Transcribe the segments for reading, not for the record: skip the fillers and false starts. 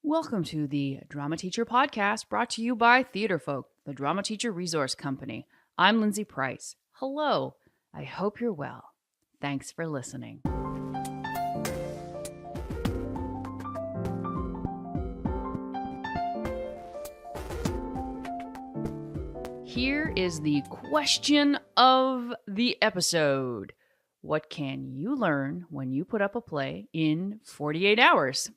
Welcome to the Drama Teacher Podcast, brought to you by Theatrefolk, the Drama Teacher Resource Company. I'm Lindsay Price. Hello. I hope you're well. Thanks for listening. Here is the question of the episode. What can you learn when you put up a play in 48 hours?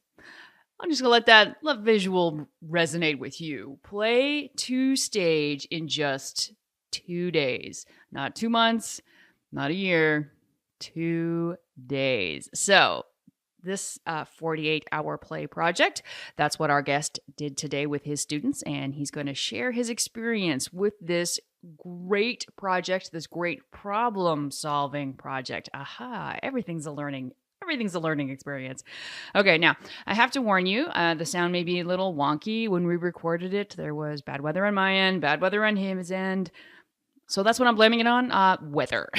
I'm just going to let that visual resonate with you. Play to stage in just 2 days. Not 2 months, not a year, 2 days. So this 48-hour play project, that's what our guest did today with his students, and he's going to share his experience with this great project, this great problem-solving project. Aha, everything's a learning experience. Okay, now, I have to warn you, the sound may be a little wonky. When we recorded it, there was bad weather on my end, bad weather on his end. So that's what I'm blaming it on, weather.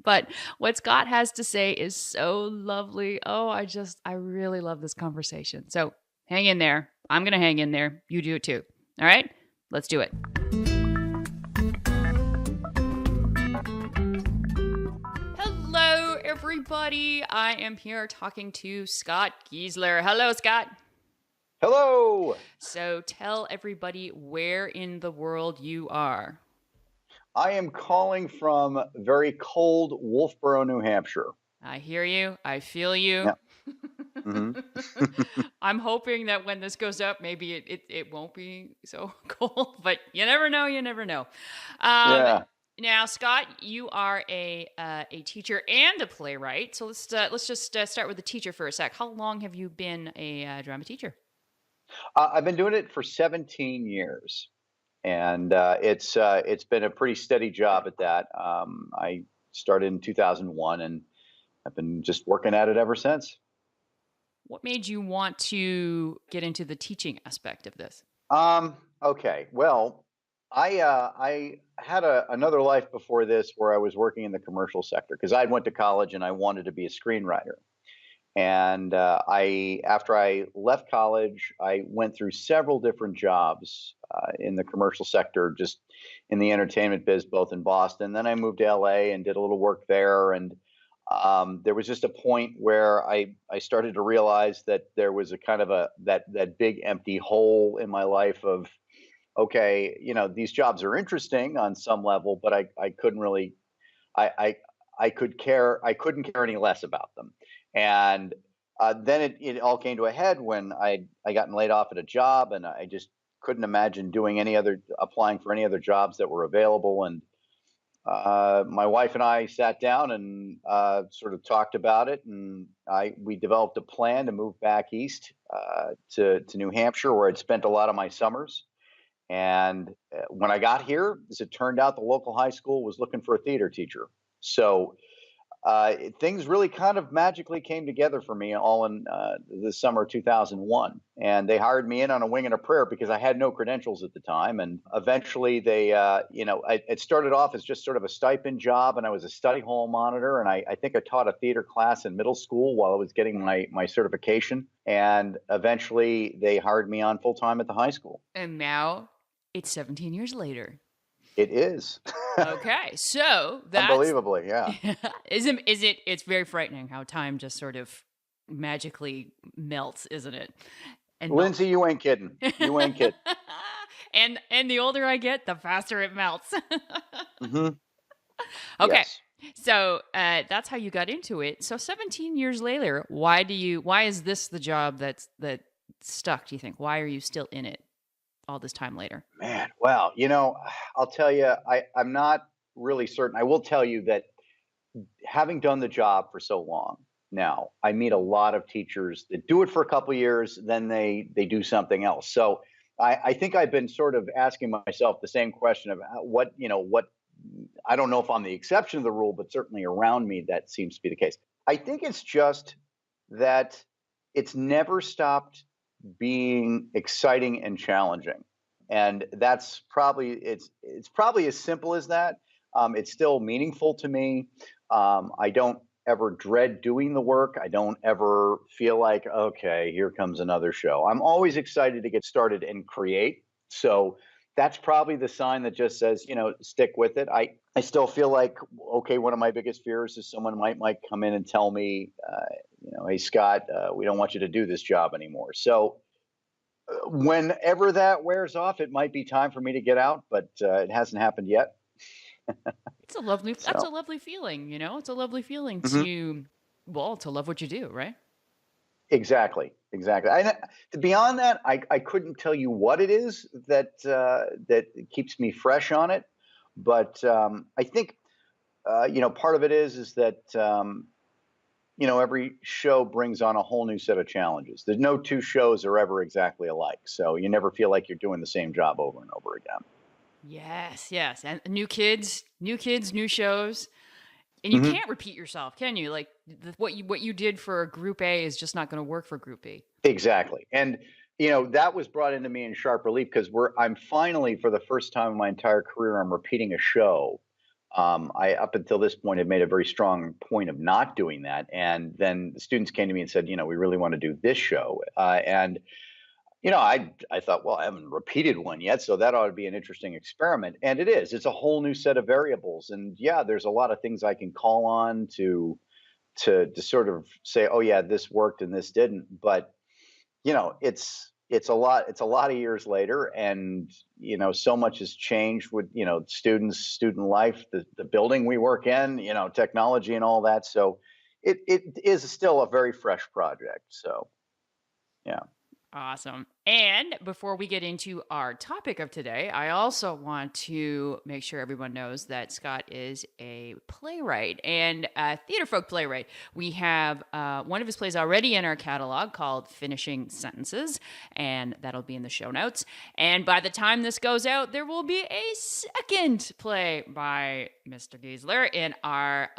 But what Scott has to say is so lovely. Oh, I really love this conversation. So hang in there. I'm going to hang in there. You do it too. All right? Let's do it. Hello, everybody. I am here talking to Scott Giessler. Hello, Scott. Hello. So tell everybody where in the world you are. I am calling from very cold Wolfboro, New Hampshire. I hear you. I feel you. Yeah. Mm-hmm. I'm hoping that when this goes up, maybe it won't be so cold, but you never know. Yeah. Now, Scott, you are a teacher and a playwright. So let's just start with the teacher for a sec. How long have you been a drama teacher? I've been doing it for 17 years, and it's been a pretty steady job at that. I started in 2001, and I've been just working at it ever since. What made you want to get into the teaching aspect of this? Okay. Well, I had another life before this where I was working in the commercial sector because I went to college and I wanted to be a screenwriter. And after I left college, I went through several different jobs in the commercial sector, just in the entertainment biz, both in Boston. Then I moved to LA and did a little work there. And there was just a point where I started to realize that there was a kind of that big empty hole in my life of, okay, these jobs are interesting on some level, but I couldn't really, I couldn't care any less about them. And then it all came to a head when I gotten laid off at a job, and I just couldn't imagine applying for any other jobs that were available. And my wife and I sat down and sort of talked about it, and we developed a plan to move back east to New Hampshire, where I'd spent a lot of my summers. And when I got here, as it turned out, the local high school was looking for a theater teacher. So things really kind of magically came together for me all in the summer of 2001. And they hired me in on a wing and a prayer because I had no credentials at the time. And eventually it started off as just sort of a stipend job, and I was a study hall monitor. And I think I taught a theater class in middle school while I was getting my certification. And eventually they hired me on full time at the high school. And now it's 17 years later. It is. Okay, so that's unbelievably, yeah. It's very frightening how time just sort of magically melts, isn't it? And Lindsay, you ain't kidding. You ain't kidding. and the older I get, the faster it melts. Mm-hmm. Okay. Yes. So that's how you got into it. So 17 years later, why is this the job that stuck, do you think? Why are you still in it all this time later? Man, well, I'll tell you, I'm not really certain. I will tell you that having done the job for so long now, I meet a lot of teachers that do it for a couple of years, then they do something else. So I think I've been sort of asking myself the same question of what I don't know if I'm the exception to the rule, but certainly around me, that seems to be the case. I think it's just that it's never stopped being exciting and challenging. And that's probably, it's probably as simple as that. It's still meaningful to me. I don't ever dread doing the work. I don't ever feel like, okay, here comes another show. I'm always excited to get started and create. So that's probably the sign that just says, stick with it. I still feel like, okay, one of my biggest fears is someone might come in and tell me, hey, Scott, we don't want you to do this job anymore. So whenever that wears off, it might be time for me to get out, but it hasn't happened yet. That's a So, lovely feeling, It's a lovely feeling mhm. to love what you do, right? Exactly, exactly. Beyond that, I couldn't tell you what it is that keeps me fresh on it, but I think part of it is that every show brings on a whole new set of challenges. There's no two shows are ever exactly alike, so you never feel like you're doing the same job over and over again. Yes, yes. And new kids, new shows. And you Hmm. can't repeat yourself, can you? Like what you did for Group A is just not going to work for Group B. Exactly, and that was brought into me in sharp relief because I'm finally, for the first time in my entire career, I'm repeating a show. I, up until this point, had made a very strong point of not doing that, and then the students came to me and said, we really want to do this show, and I thought, well, I haven't repeated one yet, so that ought to be an interesting experiment, and it is. It's a whole new set of variables, and yeah, there's a lot of things I can call on to sort of say, oh yeah, this worked and this didn't, but it's a lot of years later, and so much has changed with student life, the building we work in, technology and all that. So it is still a very fresh project. So yeah. Awesome. And before we get into our topic of today, I also want to make sure everyone knows that Scott is a playwright and a Theatrefolk playwright. We have one of his plays already in our catalog called Finishing Sentences, and that'll be in the show notes. And by the time this goes out, there will be a second play by Mr. Giessler in our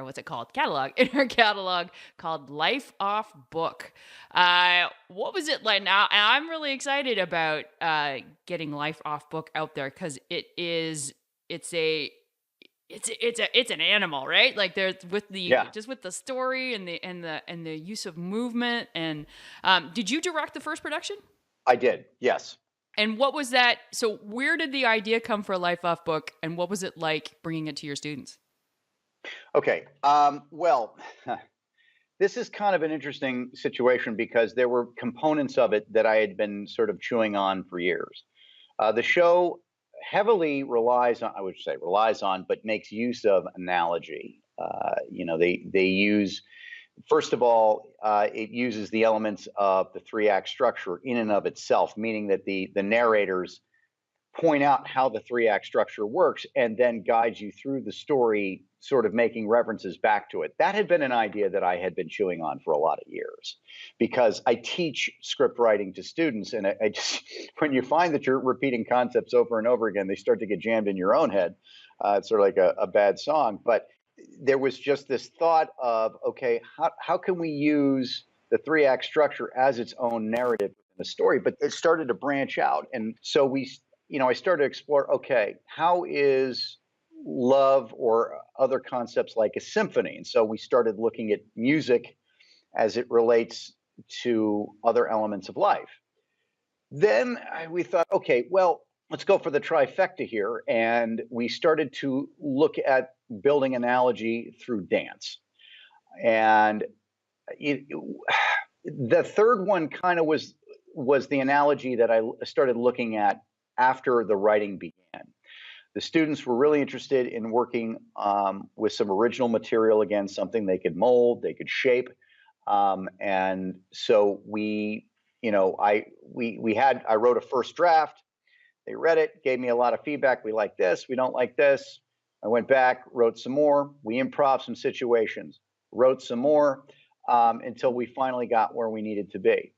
what's it called? Catalog. In our catalog called Life Off Book. What was it like now? And I'm really excited about getting Life Off Book out there because it's an animal, right? Like there's Yeah, with the story and the use of movement. And did you direct the first production? I did. Yes. And what was that? So where did the idea come for Life Off Book, and what was it like bringing it to your students? Okay. Well, this is kind of an interesting situation because there were components of it that I had been sort of chewing on for years. The show heavily relies on, but makes use of analogy. They use, first of all, it uses the elements of the three-act structure in and of itself, meaning that the narrators point out how the three-act structure works and then guides you through the story, sort of making references back to it. That had been an idea that I had been chewing on for a lot of years because I teach script writing to students, and I just when you find that you're repeating concepts over and over again, they start to get jammed in your own head. It's sort of like a bad song, but there was just this thought of, okay, how can we use the three-act structure as its own narrative in the story? But it started to branch out, and so I started to explore, okay, how is love or other concepts like a symphony? And so we started looking at music as it relates to other elements of life. Then we thought, okay, well, let's go for the trifecta here. And we started to look at building analogy through dance. And it, the third one kind of was the analogy that I started looking at after the writing began. The students were really interested in working with some original material, again, something they could mold, they could shape, and so I wrote a first draft. They read it, gave me a lot of feedback. We like this, we don't like this. I went back, wrote some more. We improv some situations, wrote some more until we finally got where we needed to be.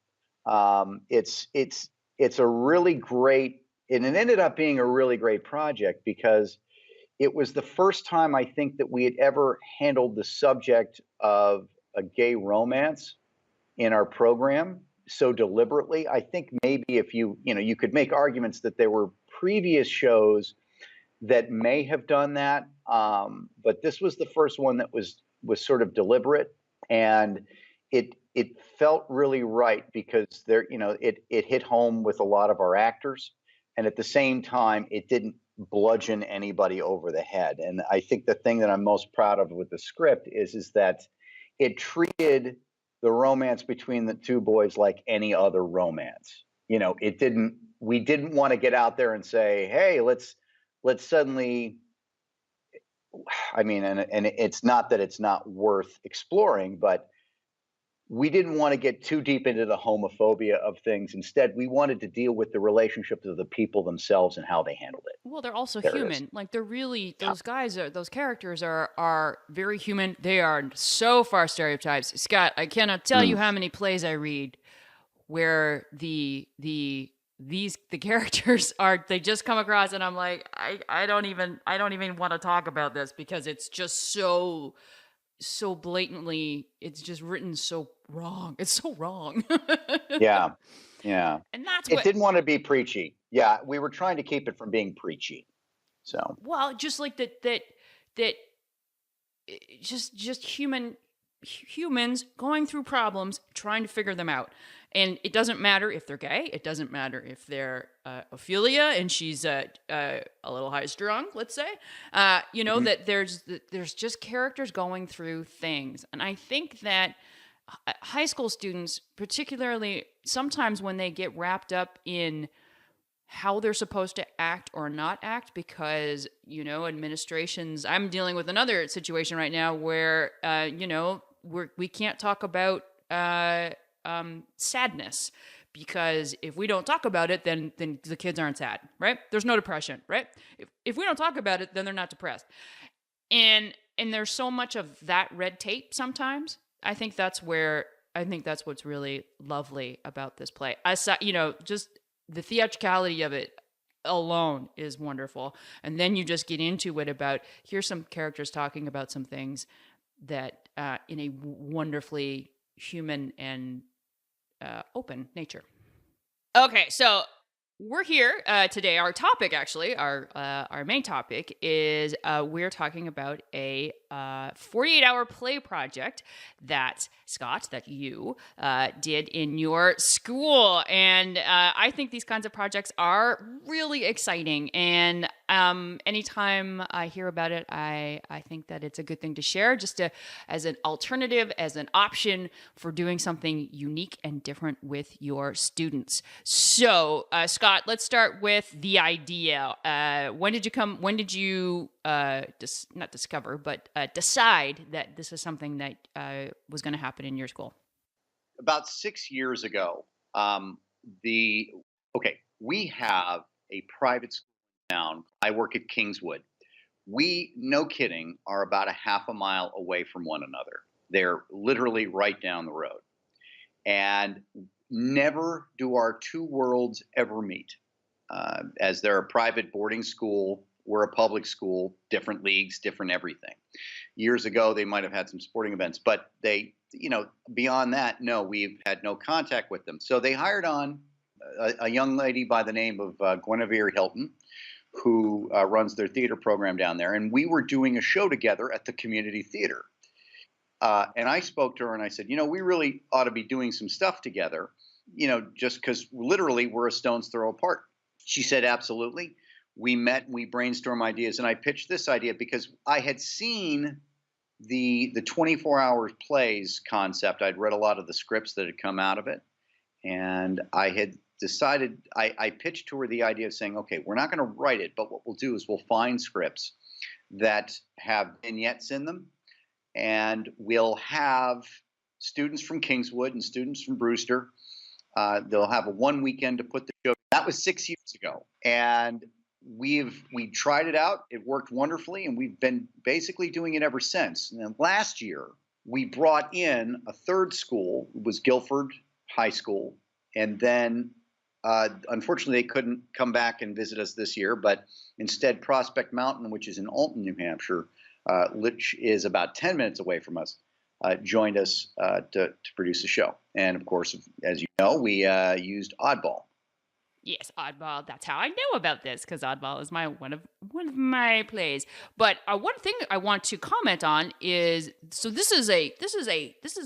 It's a really great, and it ended up being a really great project because it was the first time I think that we had ever handled the subject of a gay romance in our program so deliberately. I think maybe if you could make arguments that there were previous shows that may have done that, but this was the first one that was sort of deliberate, and it felt really right because there, it hit home with a lot of our actors, and at the same time, it didn't bludgeon anybody over the head. And I think the thing that I'm most proud of with the script is that it treated the romance between the two boys like any other romance. It didn't. We didn't want to get out there and say, "Hey, let's suddenly." I mean, and it's not that it's not worth exploring, but we didn't want to get too deep into the homophobia of things. Instead, we wanted to deal with the relationships of the people themselves and how they handled it. Well, they're also human. Like, they're really, those guys are, those characters are very human. They are so far stereotypes. Scott, I cannot tell you how many plays I read where the characters they just come across, and I'm like, I don't even want to talk about this because it's just so blatantly, it's just written so wrong. It's so wrong. Yeah. And that's it didn't want to be preachy. Yeah, we were trying to keep it from being preachy. So, well, just like that just humans going through problems, trying to figure them out. And it doesn't matter if they're gay. It doesn't matter if they're Ophelia and she's a little high strung, let's say. That there's just characters going through things. And I think that high school students, particularly sometimes when they get wrapped up in how they're supposed to act or not act, because, administrations, I'm dealing with another situation right now where, we can't talk about sadness, because if we don't talk about it, then the kids aren't sad, right? There's no depression, right? If we don't talk about it, then they're not depressed. And there's so much of that red tape sometimes. I think that's what's really lovely about this play. Just the theatricality of it alone is wonderful. And then you just get into it about, here's some characters talking about some things that in a wonderfully human and open nature. Okay, so we're here today. Our topic, actually, our main topic is we're talking about a 48-hour play project that, Scott, that you did in your school. And I think these kinds of projects are really exciting. And anytime I hear about it, I think that it's a good thing to share, just as an alternative, as an option for doing something unique and different with your students. So, Scott, let's start with the idea. When did you not discover, but decide that this is something that was going to happen in your school? About 6 years ago, we have a private school in town. I work at Kingswood. We, no kidding, are about a half a mile away from one another. They're literally right down the road. And never do our two worlds ever meet. As they're a private boarding school, we're a public school, different leagues, different everything. Years ago, they might have had some sporting events, but they, beyond that, no, we've had no contact with them. So they hired on a young lady by the name of Guinevere Hilton, who runs their theater program down there. And we were doing a show together at the community theater. And I spoke to her and I said, we really ought to be doing some stuff together, just because literally we're a stone's throw apart. She said, absolutely. We met and we brainstormed ideas. And I pitched this idea because I had seen the 24-hour plays concept. I'd read a lot of the scripts that had come out of it. And I had decided, I pitched to her the idea of saying, okay, we're not going to write it, but what we'll do is we'll find scripts that have vignettes in them. And we'll have students from Kingswood and students from Brewster. They'll have a one weekend to put the show. That was 6 years ago. And we tried it out. It worked wonderfully. And we've been basically doing it ever since. And then last year, we brought in a third school. It was Guilford High School. And then, unfortunately, they couldn't come back and visit us this year. But instead, Prospect Mountain, which is in Alton, New Hampshire, which is about 10 minutes away from us, joined us to produce the show. And of course, as you know, we used Oddball. Yes, Oddball. That's how I know about this, because Oddball is one of my plays. But one thing I want to comment on is, so this is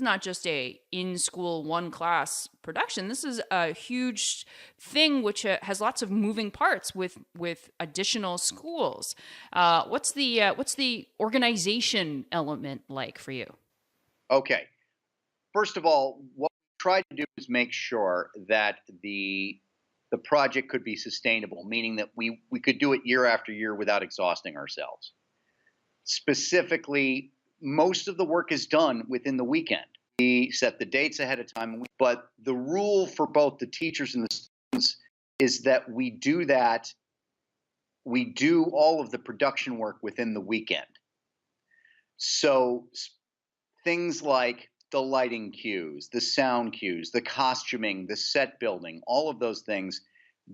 not just a in school one class production. This is a huge thing which has lots of moving parts with additional schools. What's the organization element like for you? Okay. First of all, what we tried to do is make sure that the project could be sustainable, meaning that we could do it year after year without exhausting ourselves. Specifically, most of the work is done within the weekend. We set the dates ahead of time, but the rule for both the teachers and the students is that we do all of the production work within the weekend. So things like the lighting cues, the sound cues, the costuming, the set building, all of those things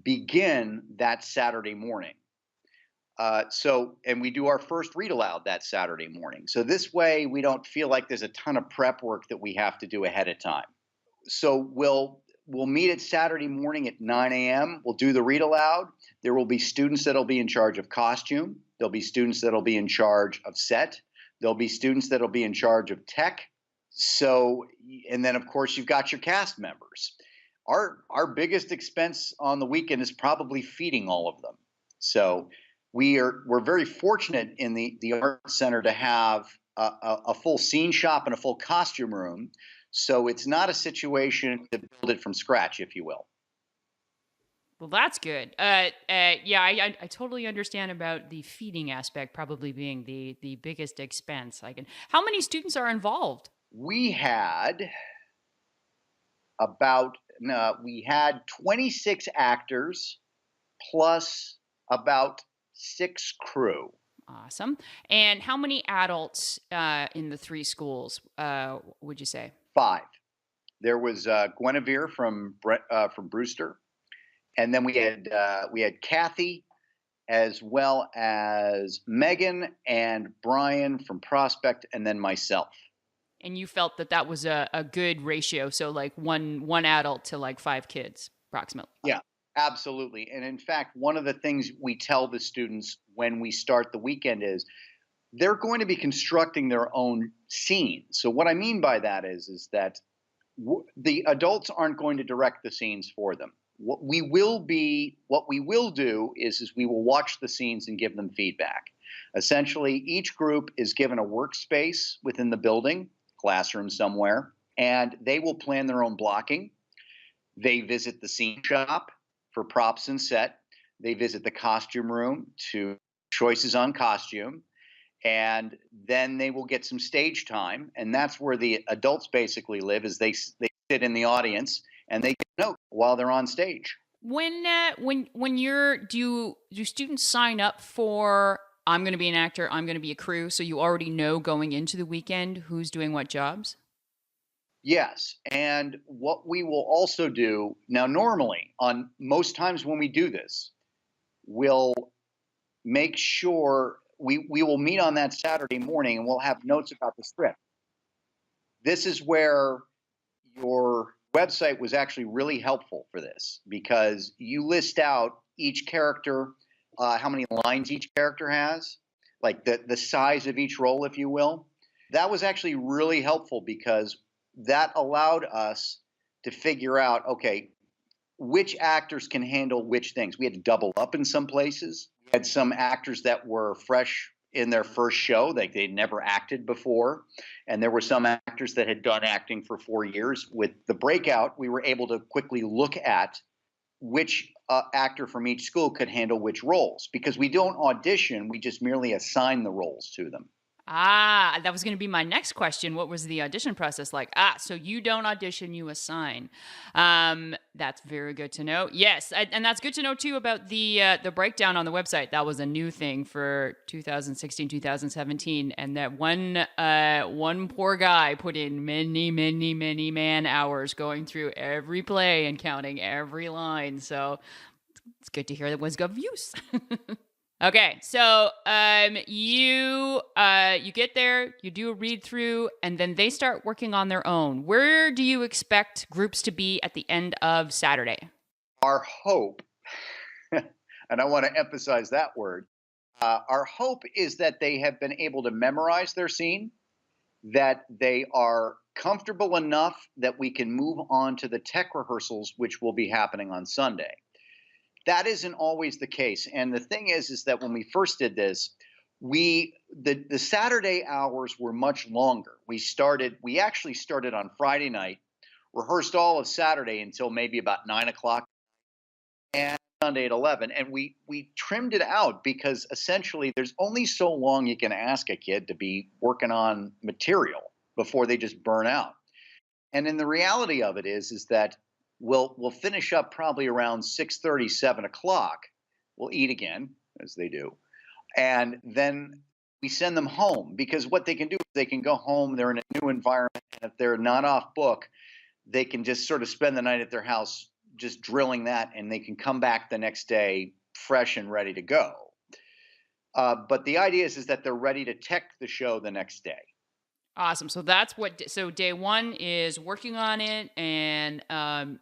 begin that Saturday morning. And we do our first read aloud that Saturday morning. So this way we don't feel like there's a ton of prep work that we have to do ahead of time. So we'll meet at Saturday morning at 9 a.m. We'll do the read aloud. There will be students that'll be in charge of costume. There'll be students that'll be in charge of set. There'll be students that'll be in charge of tech. So, and then of course you've got your cast members. Our biggest expense on the weekend is probably feeding all of them. So we're very fortunate in the art center to have a full scene shop and a full costume room. So it's not a situation to build it from scratch, if you will. Well, that's good. I totally understand about the feeding aspect probably being the biggest expense. How many students are involved? We had 26 actors plus about 6 crew. Awesome. And how many adults in the 3 schools would you say? 5. There was Guinevere from Brewster, and then we had Kathy, as well as Megan and Brian from Prospect, and then myself. And you felt that was a good ratio, so like one adult to like 5 kids, approximately. Yeah, absolutely. And in fact, one of the things we tell the students when we start the weekend is they're going to be constructing their own scenes. So what I mean by that is that the adults aren't going to direct the scenes for them. What we will do is we will watch the scenes and give them feedback. Essentially, each group is given a workspace within the building, classroom somewhere, and they will plan their own blocking. They visit the scene shop for props and set. They visit the costume room to choices on costume. And then they will get some stage time. And that's where the adults basically live, is they sit in the audience and they get notes while they're on stage. Do students sign up for, I'm going to be an actor, I'm going to be a crew, so you already know going into the weekend who's doing what jobs? Yes. And what we will also do, now normally on most times when we do this, we'll make sure we will meet on that Saturday morning and we'll have notes about the script. This is where your website was actually really helpful for this, because you list out each character, how many lines each character has, like the size of each role, if you will. That was actually really helpful because that allowed us to figure out, okay, which actors can handle which things. We had to double up in some places. We had some actors that were fresh in their first show, like they'd never acted before. And there were some actors that had done acting for 4 years. With the breakout, we were able to quickly look at which actor from each school could handle which roles, because we don't audition, we just merely assign the roles to them. That was going to be my next question. What was the audition process like? So you don't audition, you assign. That's very good to know. Yes, and that's good to know too about the breakdown on the website. That was a new thing for 2016, 2017, and that one poor guy put in many man hours going through every play and counting every line. So it's good to hear that was of use. Okay, so you get there, you do a read through, and then they start working on their own. Where do you expect groups to be at the end of Saturday? Our hope and I want to emphasize that word. Our hope is that they have been able to memorize their scene, that they are comfortable enough that we can move on to the tech rehearsals, which will be happening on Sunday. That isn't always the case. And the thing is that when we first did this, the Saturday hours were much longer. We actually started on Friday night, rehearsed all of Saturday until maybe about 9 o'clock, and Sunday at 11. And we trimmed it out because essentially there's only so long you can ask a kid to be working on material before they just burn out. And then the reality of it is that we'll finish up probably around 6:30, 7 o'clock. We'll eat again, as they do. And then we send them home, because what they can do is they can go home, they're in a new environment, and if they're not off book, they can just sort of spend the night at their house just drilling that, and they can come back the next day fresh and ready to go. But the idea is that they're ready to tech the show the next day. Awesome. So so day one is working on it, and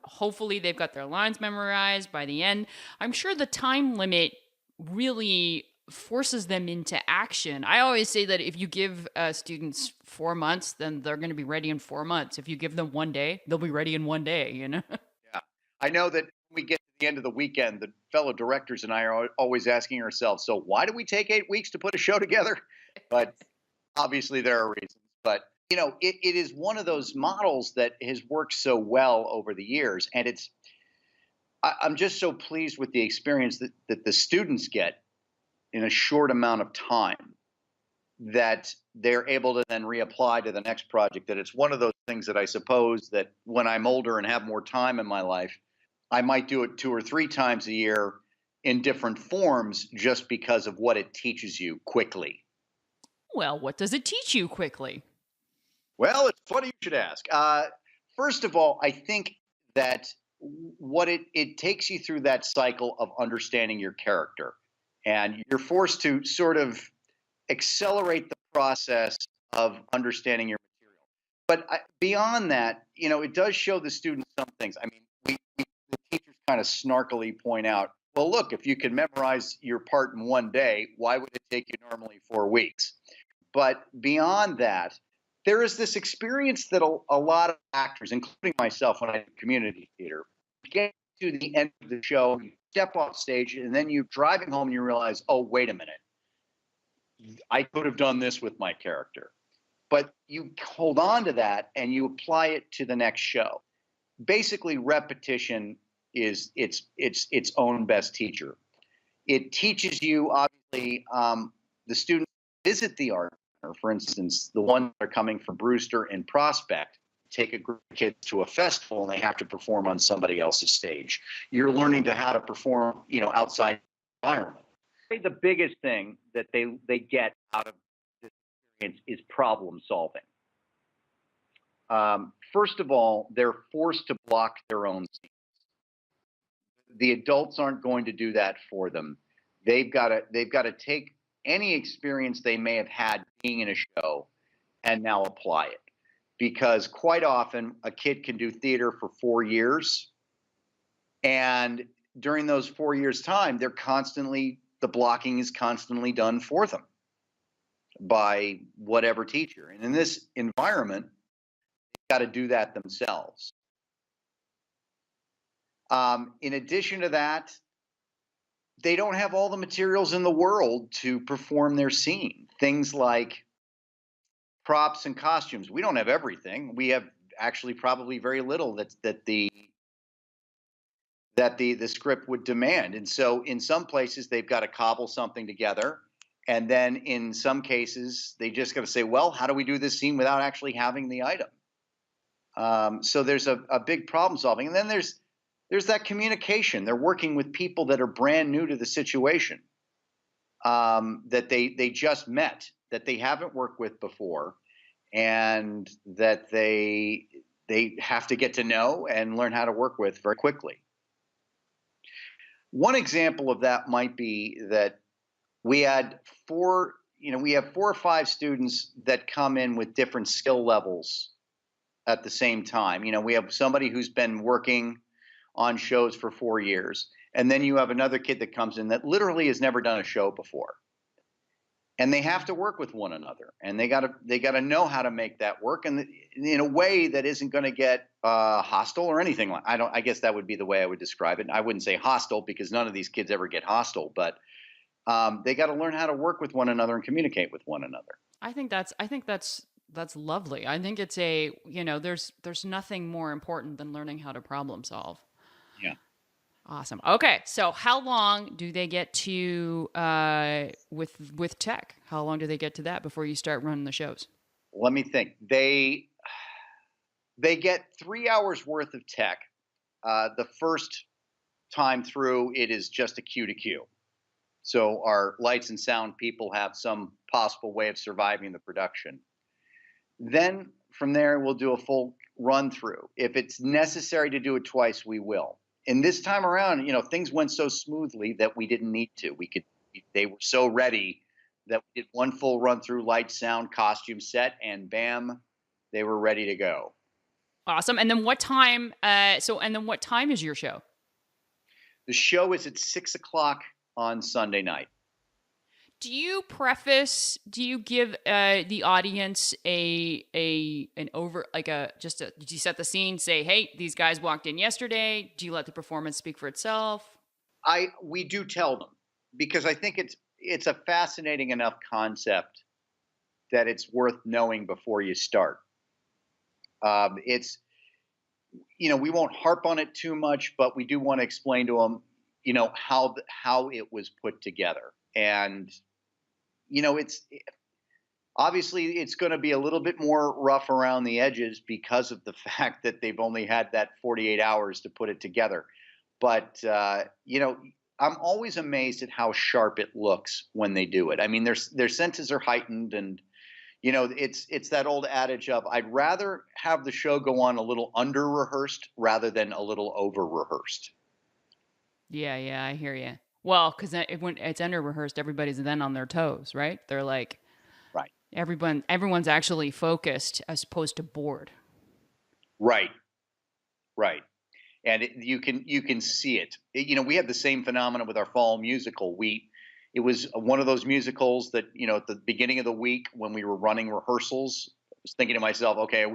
hopefully they've got their lines memorized by the end. I'm sure the time limit really forces them into action. I always say that if you give students 4 months, then they're going to be ready in 4 months. If you give them 1 day, they'll be ready in 1 day, Yeah. I know that when we get to the end of the weekend, the fellow directors and I are always asking ourselves, so why do we take 8 weeks to put a show together? But obviously there are reasons. But it is one of those models that has worked so well over the years. And I'm just so pleased with the experience that the students get in a short amount of time, that they're able to then reapply to the next project. That it's one of those things that I suppose that when I'm older and have more time in my life, I might do it 2 or 3 times a year in different forms, just because of what it teaches you quickly. Well, what does it teach you quickly? Well, it's funny you should ask. First of all, I think that what it takes you through that cycle of understanding your character, and you're forced to sort of accelerate the process of understanding your material. But beyond that, it does show the students some things. I mean, the teachers kind of snarkily point out, well, look, if you can memorize your part in 1 day, why would it take you normally 4 weeks? But beyond that, there is this experience that a lot of actors, including myself when I did community theater, get to the end of the show, you step off stage, and then you're driving home and you realize, oh, wait a minute, I could have done this with my character. But you hold on to that and you apply it to the next show. Basically, repetition is its own best teacher. It teaches you, obviously, the students visit the art. For instance, the ones that are coming from Brewster and Prospect take a group of kids to a festival and they have to perform on somebody else's stage. You're learning to how to perform, outside the environment. The biggest thing that they get out of this experience is problem solving. First of all, they're forced to block their own scenes. The adults aren't going to do that for them. They've got to take any experience they may have had being in a show and now apply it. Because quite often a kid can do theater for 4 years, and during those 4 years' time, the blocking is constantly done for them by whatever teacher. And in this environment, they've got to do that themselves. In addition to that, they don't have all the materials in the world to perform their scene. Things like props and costumes. We don't have everything. We have actually probably very little that the script would demand. And so in some places they've got to cobble something together. And then in some cases they just got to say, well, how do we do this scene without actually having the item? So there's a big problem solving. And then there's that communication. They're working with people that are brand new to the situation, that they just met, that they haven't worked with before, and that they have to get to know and learn how to work with very quickly. One example of that might be that we have 4 or 5 students that come in with different skill levels at the same time. We have somebody who's been working on shows for 4 years, And then you have another kid that comes in that literally has never done a show before. And they have to work with one another, and they gotta know how to make that work, and in a way that isn't going to get hostile or anything like. I guess that would be the way I would describe it. I wouldn't say hostile because none of these kids ever get hostile, but they got to learn how to work with one another and communicate with one another. I think that's lovely. I think it's there's nothing more important than learning how to problem solve. Yeah. Awesome. Okay, so how long do they get to with tech? How long do they get to that before you start running the shows? Let me think. They get 3 hours worth of tech. The first time through, it is just a cue to cue. So our lights and sound people have some possible way of surviving the production. Then from there, we'll do a full run through. If it's necessary to do it twice, we will. And this time around, things went so smoothly that we didn't need to. They were so ready that we did one full run through, light, sound, costume, set, and bam, they were ready to go. Awesome. And then what time? What time is your show? The show is at 6 o'clock on Sunday night. Do you give the audience did you set the scene, say, hey, these guys walked in yesterday? Do you let the performance speak for itself? We do tell them, because I think it's a fascinating enough concept that it's worth knowing before you start. We won't harp on it too much, but we do want to explain to them, how it was put together. And obviously it's going to be a little bit more rough around the edges because of the fact that they've only had that 48 hours to put it together. But I'm always amazed at how sharp it looks when they do it. I mean, their senses are heightened, and it's that old adage of, I'd rather have the show go on a little under rehearsed rather than a little over rehearsed. Yeah, I hear you. Well, because when it's under rehearsed, everybody's then on their toes, right? They're like, right. Everyone's actually focused as opposed to bored. Right. And you can see it. We had the same phenomenon with our fall musical. It was one of those musicals that, at the beginning of the week when we were running rehearsals, I was thinking to myself, okay,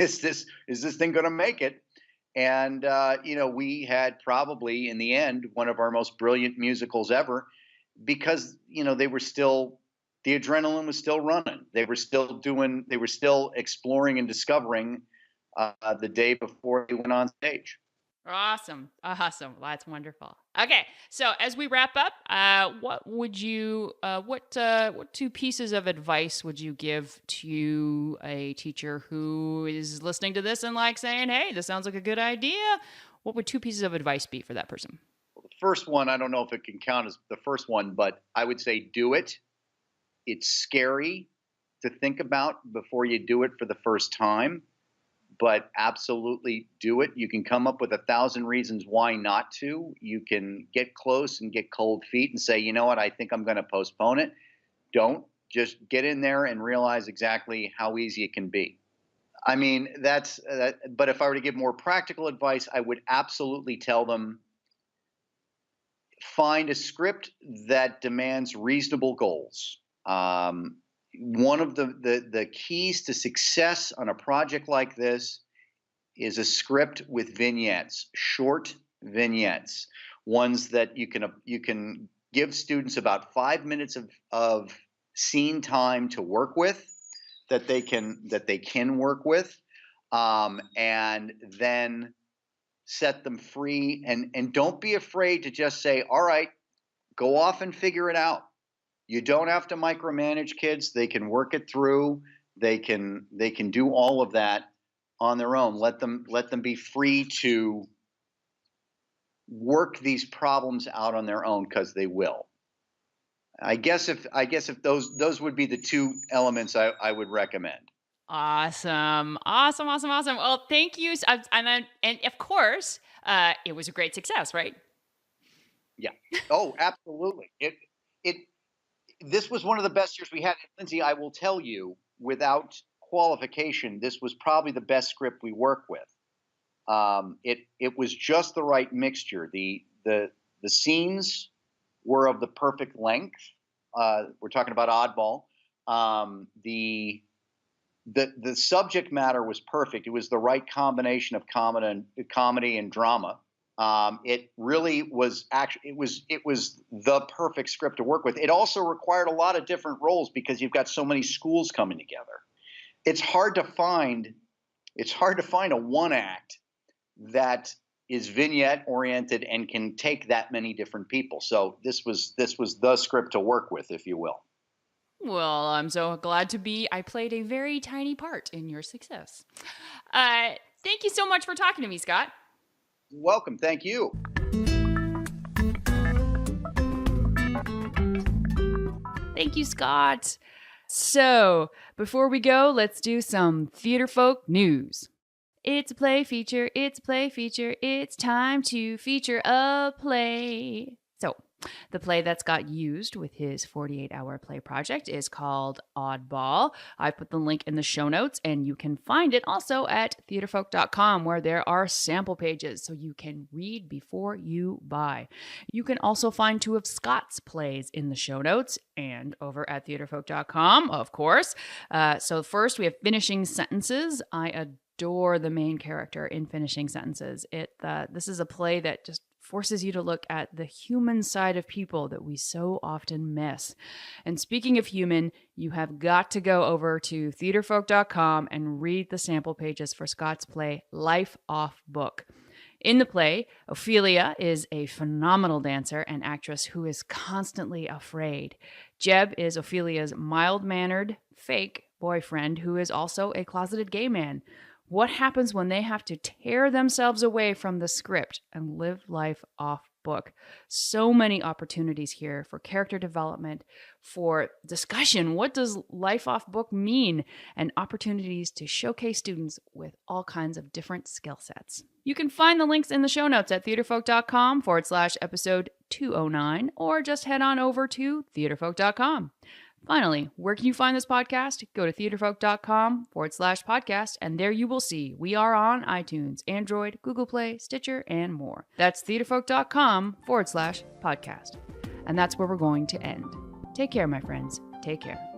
is this thing going to make it? And, we had probably in the end one of our most brilliant musicals ever, because, the adrenaline was still running. They were still exploring and discovering the day before they went on stage. Awesome. Well, that's wonderful. Okay, so as we wrap up, what two pieces of advice would you give to a teacher who is listening to this and saying, hey, this sounds like a good idea? What would two pieces of advice be for that person? Well, the first one, I don't know if it can count as the first one, but I would say do it. It's scary to think about before you do it for the first time, but absolutely do it. You can come up with 1,000 reasons why not to. You can get close and get cold feet and say, you know what, I think I'm going to postpone it. Don't. Just get in there and realize exactly how easy it can be. I mean, but if I were to give more practical advice, I would absolutely tell them, find a script that demands reasonable goals. One of the keys to success on a project like this is a script with vignettes, short vignettes, ones that you can give students about 5 minutes of scene time to work with, that they can work with, and then set them free. And don't be afraid to just say, all right, go off and figure it out. You don't have to micromanage kids. They can work it through. They can do all of that on their own. Let them be free to work these problems out on their own, because they will. I guess if those would be the two elements I would recommend. Awesome. Well, thank you. And of course, it was a great success, right? Yeah. Oh, absolutely. This was one of the best years we had. Lindsay, I will tell you, without qualification, this was probably the best script we worked with. It was just the right mixture. The the scenes were of the perfect length. We're talking about Oddball. The subject matter was perfect. It was the right combination of comedy and drama. It really was it was the perfect script to work with. It also required a lot of different roles because you've got so many schools coming together. It's hard to find a one act that is vignette oriented and can take that many different people. So this was the script to work with, if you will. Well, I'm so glad I played a very tiny part in your success. Thank you so much for talking to me, Scott. Welcome. Thank you. Thank you, Scott. So, before we go, let's do some Theatrefolk news. It's a play feature, it's time to feature a play. So, the play that Scott used with his 48-hour play project is called Oddball. I put the link in the show notes, and you can find it also at theatrefolk.com, where there are sample pages so you can read before you buy. You can also find 2 of Scott's plays in the show notes and over at theatrefolk.com, of course. So first, we have Finishing Sentences. I adore the main character in Finishing Sentences. This is a play that just forces you to look at the human side of people that we so often miss. And speaking of human, you have got to go over to theatrefolk.com and read the sample pages for Scott's play, Life Off Book. In the play, Ophelia is a phenomenal dancer and actress who is constantly afraid. Jeb is Ophelia's mild-mannered, fake boyfriend who is also a closeted gay man. What happens when they have to tear themselves away from the script and live life off book? So many opportunities here for character development, for discussion. What does life off book mean? And opportunities to showcase students with all kinds of different skill sets. You can find the links in the show notes at theatrefolk.com/episode 209, or just head on over to theatrefolk.com. Finally, where can you find this podcast? Go to theatrefolk.com/podcast, and there you will see we are on iTunes, Android, Google Play, Stitcher, and more. That's theatrefolk.com/podcast. And that's where we're going to end. Take care, my friends. Take care.